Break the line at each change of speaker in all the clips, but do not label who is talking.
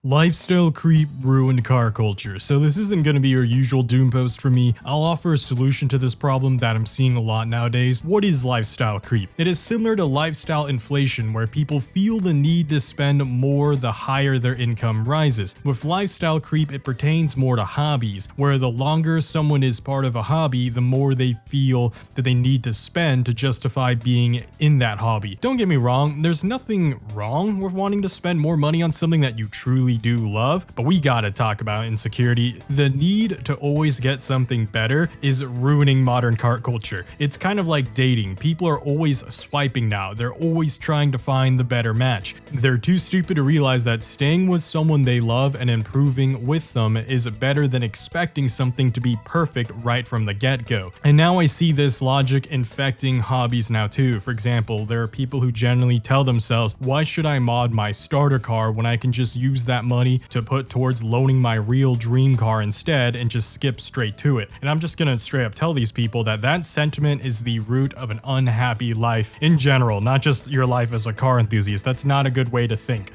Lifestyle creep ruined car culture. So this isn't going to be your usual doom post for me. I'll offer a solution to this problem that I'm seeing a lot nowadays. What is lifestyle creep? It is similar to lifestyle inflation, where people feel the need to spend more the higher their income rises. With lifestyle creep, it pertains more to hobbies, where the longer someone is part of a hobby, the more they feel that they need to spend to justify being in that hobby. Don't get me wrong, there's nothing wrong with wanting to spend more money on something that you truly do love, but we gotta talk about insecurity. The need to always get something better is ruining modern car culture. It's kind of like dating. People are always swiping now. They're always trying to find the better match. They're too stupid to realize that staying with someone they love and improving with them is better than expecting something to be perfect right from the get-go. And now I see this logic infecting hobbies now too. For example, there are people who generally tell themselves, why should I mod my starter car when I can just use that money to put towards loaning my real dream car instead and just skip straight to it. And I'm just gonna straight up tell these people that that sentiment is the root of an unhappy life in general, not just your life as a car enthusiast. That's not a good way to think.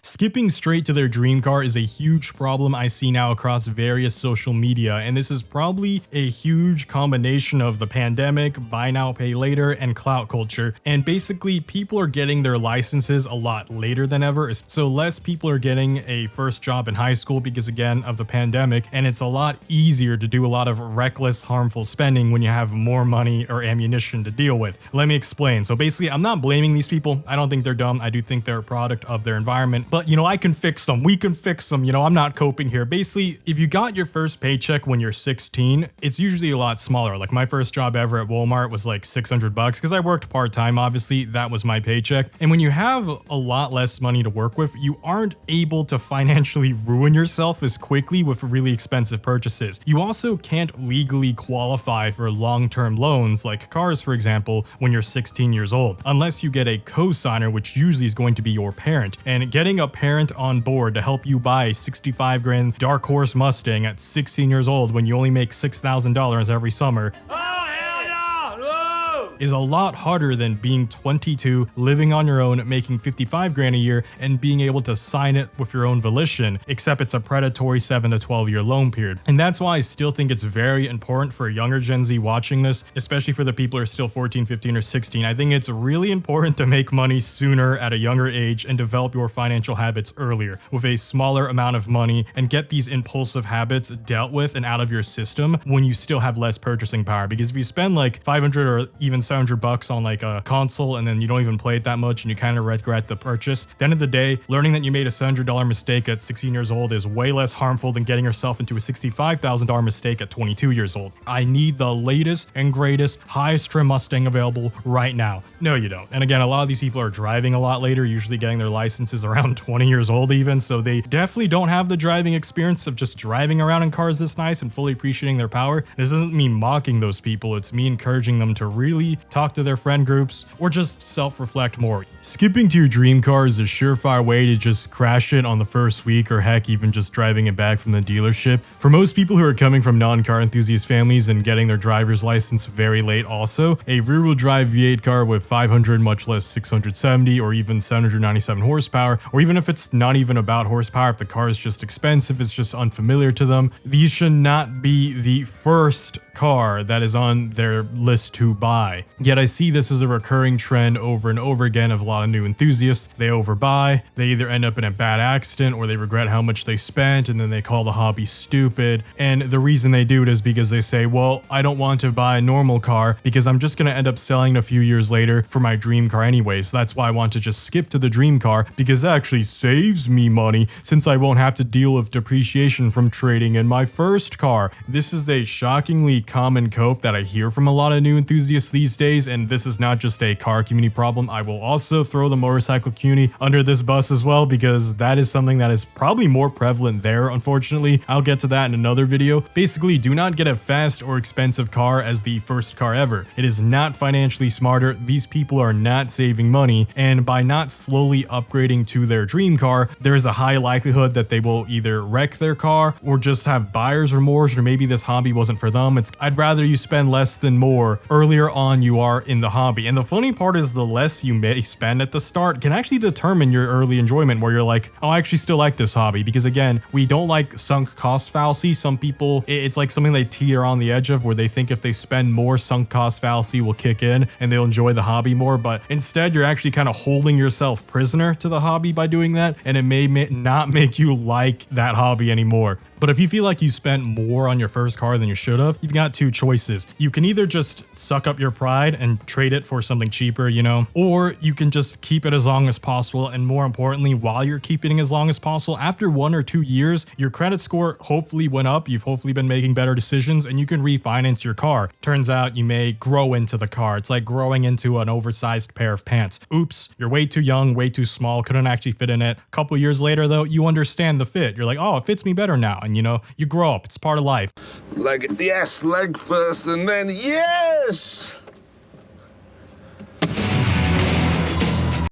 Skipping straight to their dream car is a huge problem I see now across various social media, and this is probably a huge combination of the pandemic, buy now, pay later, and clout culture. And basically, people are getting their licenses a lot later than ever, so less people are getting a first job in high school because, again, of the pandemic, and it's a lot easier to do a lot of reckless, harmful spending when you have more money or ammunition to deal with. Let me explain. So basically, I'm not blaming these people. I don't think they're dumb. I do think they're a product of their environment, but I can fix them. We can fix them. I'm not coping here. Basically, if you got your first paycheck when you're 16, it's usually a lot smaller. Like my first job ever at Walmart was like $600 because I worked part-time. Obviously, that was my paycheck. And when you have a lot less money to work with, you aren't able to financially ruin yourself as quickly with really expensive purchases. You also can't legally qualify for long-term loans, like cars, for example, when you're 16 years old, unless you get a co-signer, which usually is going to be your parent. And getting a parent on board to help you buy a 65 grand Dark Horse Mustang at 16 years old when you only make $6,000 every summer is a lot harder than being 22, living on your own, making 55 grand a year, and being able to sign it with your own volition, except it's a predatory 7 to 12 year loan period. And that's why I still think it's very important for a younger Gen Z watching this, especially for the people who are still 14, 15, or 16. I think it's really important to make money sooner at a younger age and develop your financial habits earlier with a smaller amount of money and get these impulsive habits dealt with and out of your system when you still have less purchasing power. Because if you spend like 500 or even $700 on like a console and then you don't even play it that much and you kind of regret the purchase, at the end of the day, learning that you made a $700 mistake at 16 years old is way less harmful than getting yourself into a $65,000 mistake at 22 years old. I need the latest and greatest, highest trim Mustang available right now. No, you don't. And again, a lot of these people are driving a lot later, usually getting their licenses around 20 years old even, so they definitely don't have the driving experience of just driving around in cars this nice and fully appreciating their power. This isn't me mocking those people, it's me encouraging them to really talk to their friend groups or just self-reflect more. Skipping to your dream car is a surefire way to just crash it on the first week, or heck, even just driving it back from the dealership. For most people who are coming from non-car enthusiast families and getting their driver's license very late also, a rear-wheel drive V8 car with 500, much less 670 or even 797 horsepower, or even if it's not even about horsepower, if the car is just expensive, it's just unfamiliar to them, these should not be the first car that is on their list to buy. Yet I see this as a recurring trend over and over again of a lot of new enthusiasts. They overbuy, they either end up in a bad accident or they regret how much they spent and then they call the hobby stupid. And the reason they do it is because they say, well, I don't want to buy a normal car because I'm just going to end up selling a few years later for my dream car anyway. So that's why I want to just skip to the dream car because that actually saves me money since I won't have to deal with depreciation from trading in my first car. This is a shockingly common cope that I hear from a lot of new enthusiasts these days, and this is not just a car community problem. I will also throw the motorcycle community under this bus as well because that is something that is probably more prevalent there, unfortunately. I'll get to that in another video. Basically, do not get a fast or expensive car as the first car ever. It is not financially smarter. These people are not saving money, and by not slowly upgrading to their dream car, there is a high likelihood that they will either wreck their car or just have buyer's remorse, or maybe this hobby wasn't for them. It's I'd rather you spend less than more earlier on you are in the hobby. And the funny part is the less you may spend at the start can actually determine your early enjoyment, where you're like, oh, I actually still like this hobby. Because again, we don't like sunk cost fallacy. Some people, it's like something they teeter on the edge of, where they think if they spend more, sunk cost fallacy will kick in and they'll enjoy the hobby more. But instead, you're actually kind of holding yourself prisoner to the hobby by doing that, and it may not make you like that hobby anymore. But if you feel like you spent more on your first car than you should have, you've got two choices. You can either just suck up your pride and trade it for something cheaper, you know, or you can just keep it as long as possible. And more importantly, while you're keeping it as long as possible, after 1 or 2 years, your credit score hopefully went up. You've hopefully been making better decisions and you can refinance your car. Turns out you may grow into the car. It's like growing into an oversized pair of pants. Oops, you're way too young, way too small, couldn't actually fit in it. A couple years later though, you understand the fit. You're like, oh, it fits me better now. And you know, you grow up. It's part of life.
Yes, leg first and then yes!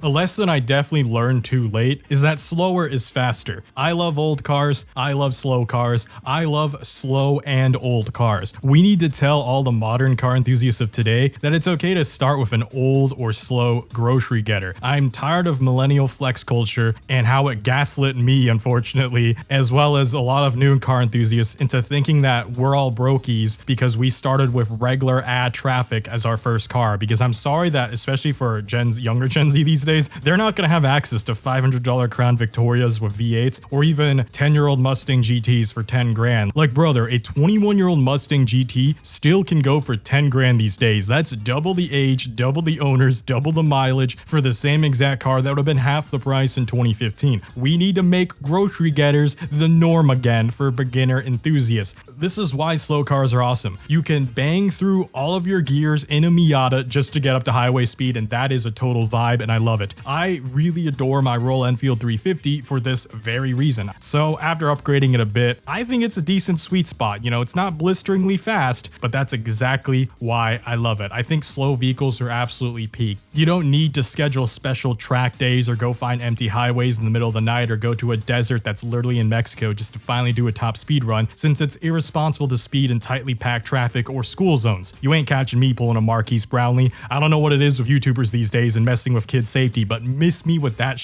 A lesson I definitely learned too late is that slower is faster. I love old cars. I love slow cars. I love slow and old cars. We need to tell all the modern car enthusiasts of today that it's okay to start with an old or slow grocery getter. I'm tired of millennial flex culture and how it gaslit me, unfortunately, as well as a lot of new car enthusiasts into thinking that we're all brokies because we started with regular ad traffic as our first car. Because I'm sorry that, especially for younger Gen Z these days, they're not going to have access to $500 Crown Victorias with V8s or even 10-year-old Mustang GTs for 10 grand. Like, brother, a 21-year-old Mustang GT still can go for 10 grand these days. That's double the age, double the owners, double the mileage for the same exact car that would have been half the price in 2015. We need to make grocery getters the norm again for beginner enthusiasts. This is why slow cars are awesome. You can bang through all of your gears in a Miata just to get up to highway speed, and that is a total vibe, and I love it. I really adore my Royal Enfield 350 for this very reason. So after upgrading it a bit, I think it's a decent sweet spot. You know, it's not blisteringly fast, but that's exactly why I love it. I think slow vehicles are absolutely peak. You don't need to schedule special track days or go find empty highways in the middle of the night or go to a desert that's literally in Mexico just to finally do a top speed run, since it's irresponsible to speed in tightly packed traffic or school zones. You ain't catching me pulling a Marquise Brownlee. I don't know what it is with YouTubers these days and messing with kids' safety, but miss me with that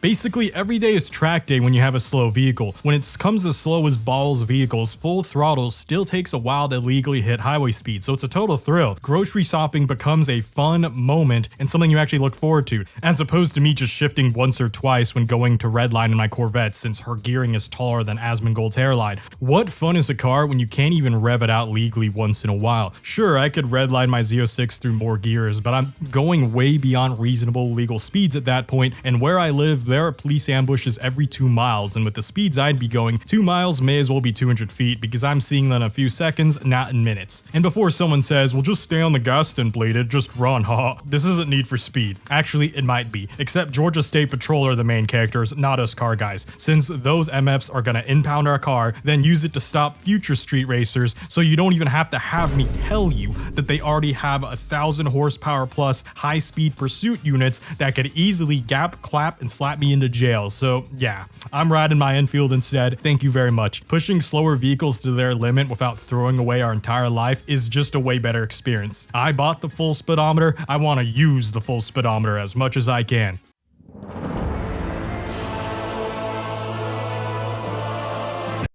Basically, every day is track day when you have a slow vehicle. When it comes to slow as balls vehicles, full throttle still takes a while to legally hit highway speed, so it's a total thrill. Grocery shopping becomes a fun moment and something you actually look forward to, as opposed to me just shifting once or twice when going to redline in my Corvette, since her gearing is taller than Asmongold's hairline. What fun is a car when you can't even rev it out legally once in a while? Sure, I could redline my Z06 through more gears, but I'm going way beyond reasonable legal speeds at that point, and where I live, there are police ambushes every 2 miles, and with the speeds I'd be going, 2 miles may as well be 200 feet because I'm seeing them in a few seconds, not in minutes. And before someone says, well, just stay on the gas then, bladed, just run, haha, this isn't Need for Speed. Actually, it might be, except Georgia State Patrol are the main characters, not us car guys, since those MFs are gonna impound our car, then use it to stop future street racers, so you don't even have to have me tell you that they already have 1,000 horsepower plus high-speed pursuit units that could easily gap, clap, and slap me into jail. So yeah, I'm riding my Enfield instead. Thank you very much. Pushing slower vehicles to their limit without throwing away our entire life is just a way better experience. I bought the full speedometer. I want to use the full speedometer as much as I can.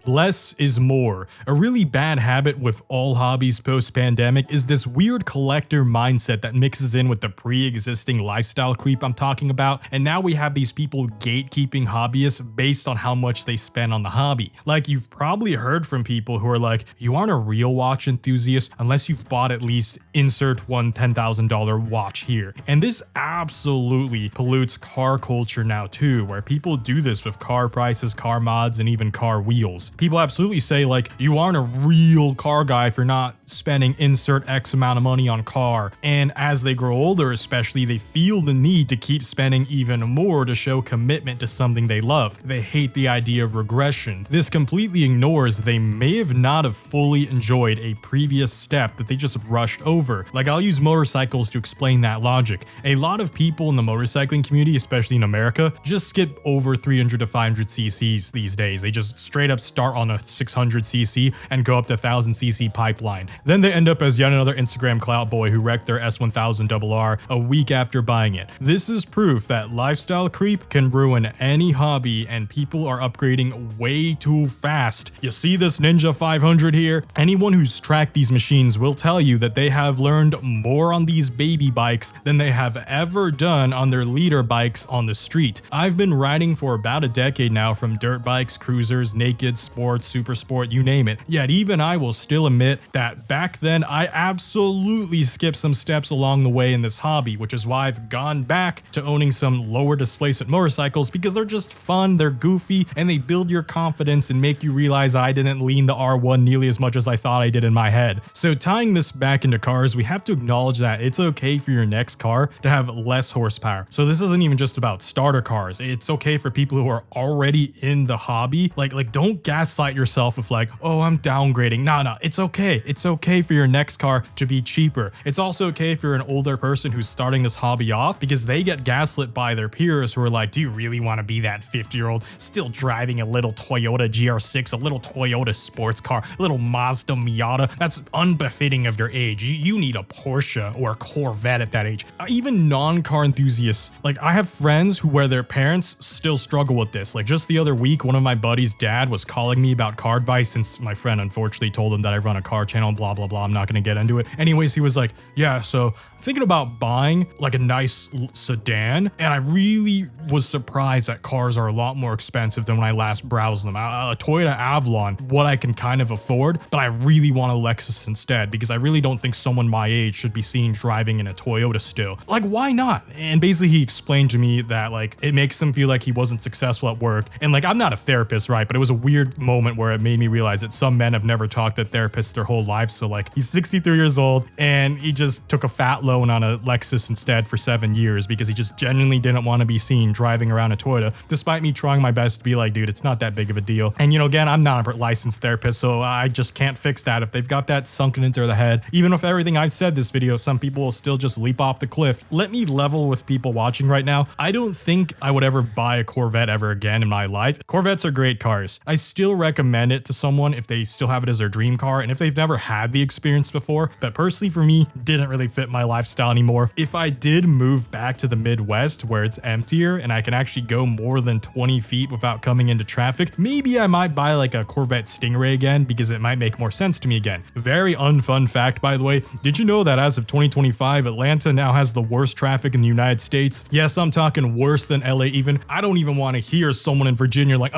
Less is more. A really bad habit with all hobbies post-pandemic is this weird collector mindset that mixes in with the pre-existing lifestyle creep I'm talking about, and now we have these people gatekeeping hobbyists based on how much they spend on the hobby. Like, you've probably heard from people who are like, you aren't a real watch enthusiast unless you've bought at least insert one $10,000 watch here. And this absolutely pollutes car culture now too, where people do this with car prices, car mods, and even car wheels. People absolutely say like, you aren't a real car guy if you're not spending insert X amount of money on car. And as they grow older especially, they feel the need to keep spending even more to show commitment to something they love. They hate the idea of regression. This completely ignores they may have not have fully enjoyed a previous step that they just rushed over. Like, I'll use motorcycles to explain that logic. A lot of people in the motorcycling community, especially in America, just skip over 300 to 500 cc's these days. They just straight up start start on a 600cc and go up to 1000cc pipeline. Then they end up as yet another Instagram clout boy who wrecked their S1000RR a week after buying it. This is proof that lifestyle creep can ruin any hobby and people are upgrading way too fast. You see this Ninja 500 here? Anyone who's tracked these machines will tell you that they have learned more on these baby bikes than they have ever done on their leader bikes on the street. I've been riding for about a decade now, from dirt bikes, cruisers, naked, sports, super sport, you name it. Yet even I will still admit that back then I absolutely skipped some steps along the way in this hobby, which is why I've gone back to owning some lower displacement motorcycles, because they're just fun, they're goofy, and they build your confidence and make you realize I didn't lean the R1 nearly as much as I thought I did in my head. So tying this back into cars, we have to acknowledge that it's okay for your next car to have less horsepower. So this isn't even just about starter cars. It's okay for people who are already in the hobby. Like don't gaslight yourself with like, oh, I'm downgrading. No, it's okay. It's okay for your next car to be cheaper. It's also okay if you're an older person who's starting this hobby off, because they get gaslit by their peers who are like, do you really want to be that 50-year-old still driving a little Toyota GR6, a little Toyota sports car, a little Mazda Miata? That's unbefitting of your age. You need a Porsche or a Corvette at that age. Even non-car enthusiasts, like I have friends who where their parents still struggle with this. Like just the other week, one of my buddy's dad was calling me about car advice, since my friend unfortunately told him that I run a car channel, blah, blah, blah. I'm not going to get into it. Anyways, he was like, yeah, so thinking about buying like a nice sedan, and I really was surprised that cars are a lot more expensive than when I last browsed them. A Toyota Avalon, what I can kind of afford, but I really want a Lexus instead, because I really don't think someone my age should be seen driving in a Toyota still. Like, why not? And basically he explained to me that like it makes him feel like he wasn't successful at work. And like, I'm not a therapist, right? But it was a weird moment where it made me realize that some men have never talked to therapists their whole lives. So like, he's 63 years old and he just took a fat loan on a Lexus instead for 7 years because he just genuinely didn't want to be seen driving around a Toyota, despite me trying my best to be like, dude, it's not that big of a deal. And you know, again, I'm not a licensed therapist, so I just can't fix that. If they've got that sunken into their head, even with everything I've said this video, some people will still just leap off the cliff. Let me level with people watching right now. I don't think I would ever buy a Corvette ever again in my life. Corvettes are great cars. I still recommend it to someone if they still have it as their dream car and if they've never had the experience before, but personally for me, didn't really fit my lifestyle anymore. If I did move back to the Midwest where it's emptier and I can actually go more than 20 feet without coming into traffic, maybe I might buy like a Corvette Stingray again because it might make more sense to me again. Very unfun fact, by the way, did you know that as of 2025, Atlanta now has the worst traffic in the United States? Yes, I'm talking worse than LA even. I don't even want to hear someone in Virginia like,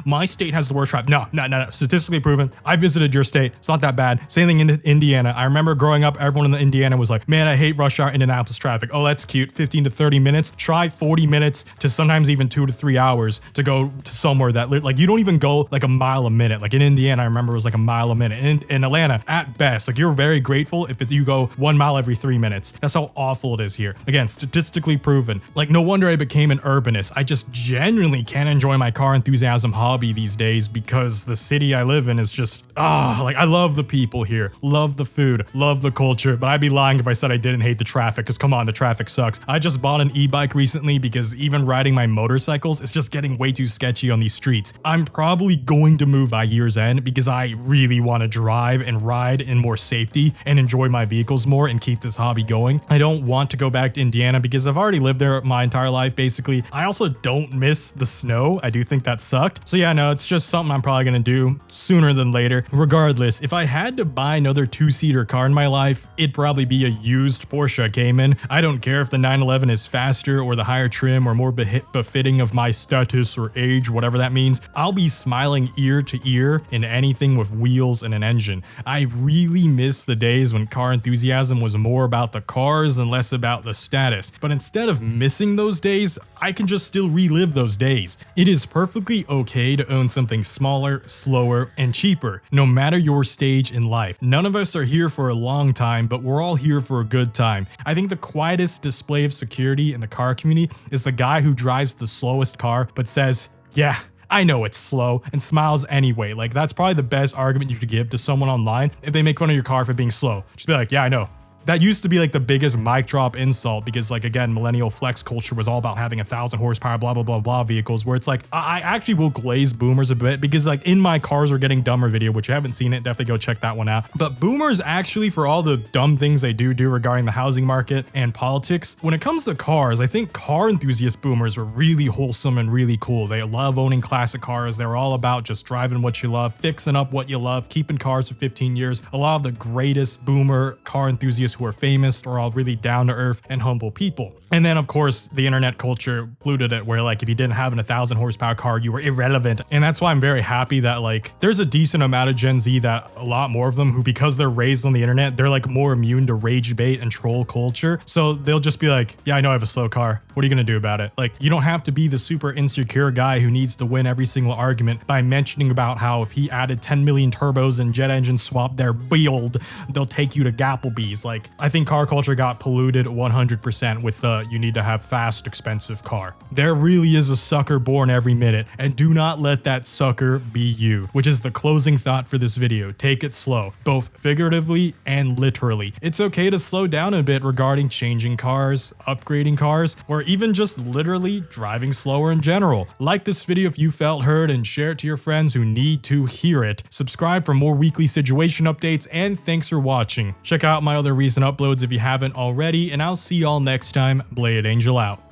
my state has the worst traffic. No. Statistically proven. I visited your state. It's not that bad. Same thing in Indiana. I remember growing up, everyone in Indiana was like, man, I hate rush hour Indianapolis traffic. Oh, that's cute. 15 to 30 minutes. Try 40 minutes to sometimes even 2 to 3 hours to go to somewhere that like you don't even go like a mile a minute. Like in Indiana, I remember it was like a mile a minute. In Atlanta, at best, like you're very grateful if you go 1 mile every 3 minutes. That's how awful it is here. Again, statistically proven. Like no wonder I became an urbanist. I just genuinely can't enjoy my car enthusiasm hobby these days because the city I live in is just, like I love the people here, love the food, love the culture, but I'd be lying if I said I didn't hate the traffic, because come on, the traffic sucks. I just bought an e-bike recently because even riding my motorcycles, it's just getting way too sketchy on these streets. I'm probably going to move by year's end because I really want to drive and ride in more safety and enjoy my vehicles more and keep this hobby going. I don't want to go back to Indiana because I've already lived there my entire life, basically. I also don't miss the snow. I do think that sucked. So yeah, no, it's just something I'm probably going to do sooner than later. Regardless, if I had to buy another two-seater car in my life, it'd probably be a used Porsche Cayman. I don't care if the 911 is faster or the higher trim or more befitting of my status or age, whatever that means. I'll be smiling ear to ear in anything with wheels and an engine. I really miss the days when car enthusiasm was more about the cars and less about the status. But instead of missing those days, I can just still relive those days. It is perfectly okay to own something smaller, slower, and cheaper, no matter your stage in life. None of us are here for a long time, but we're all here for a good time. I think the quietest display of security in the car community is the guy who drives the slowest car, but says, yeah, I know it's slow, and smiles anyway. Like, that's probably the best argument you could give to someone online if they make fun of your car for being slow. Just be like, yeah, I know. that used to be like the biggest mic drop insult because like, again, millennial flex culture was all about having 1,000 horsepower, blah, blah, blah, blah vehicles, where it's like, I actually will glaze boomers a bit because like in my cars are getting dumber video, which you haven't seen it, definitely go check that one out. But boomers actually, for all the dumb things they do regarding the housing market and politics, when it comes to cars, I think car enthusiast boomers were really wholesome and really cool. They love owning classic cars. They're all about just driving what you love, fixing up what you love, keeping cars for 15 years. A lot of the greatest boomer car enthusiasts who are famous are all really down to earth and humble people. And then of course the internet culture polluted it where like if you didn't have an 1,000 horsepower car, you were irrelevant. And that's why I'm very happy that like there's a decent amount of Gen Z, that a lot more of them who, because they're raised on the internet, they're like more immune to rage bait and troll culture. So they'll just be like, yeah, I know I have a slow car. What are you gonna do about it? Like, you don't have to be the super insecure guy who needs to win every single argument by mentioning about how if he added 10 million turbos and jet engines swap their build, they'll take you to Gapplebee's. Like, I think car culture got polluted 100% with the you need to have fast, expensive car. There really is a sucker born every minute, and do not let that sucker be you, which is the closing thought for this video. Take it slow, both figuratively and literally. It's okay to slow down a bit regarding changing cars, upgrading cars, or even just literally driving slower in general. Like this video if you felt heard and share it to your friends who need to hear it. Subscribe for more weekly situation updates, and thanks for watching. Check out my other recent uploads if you haven't already, and I'll see y'all next time. Blade Angel out.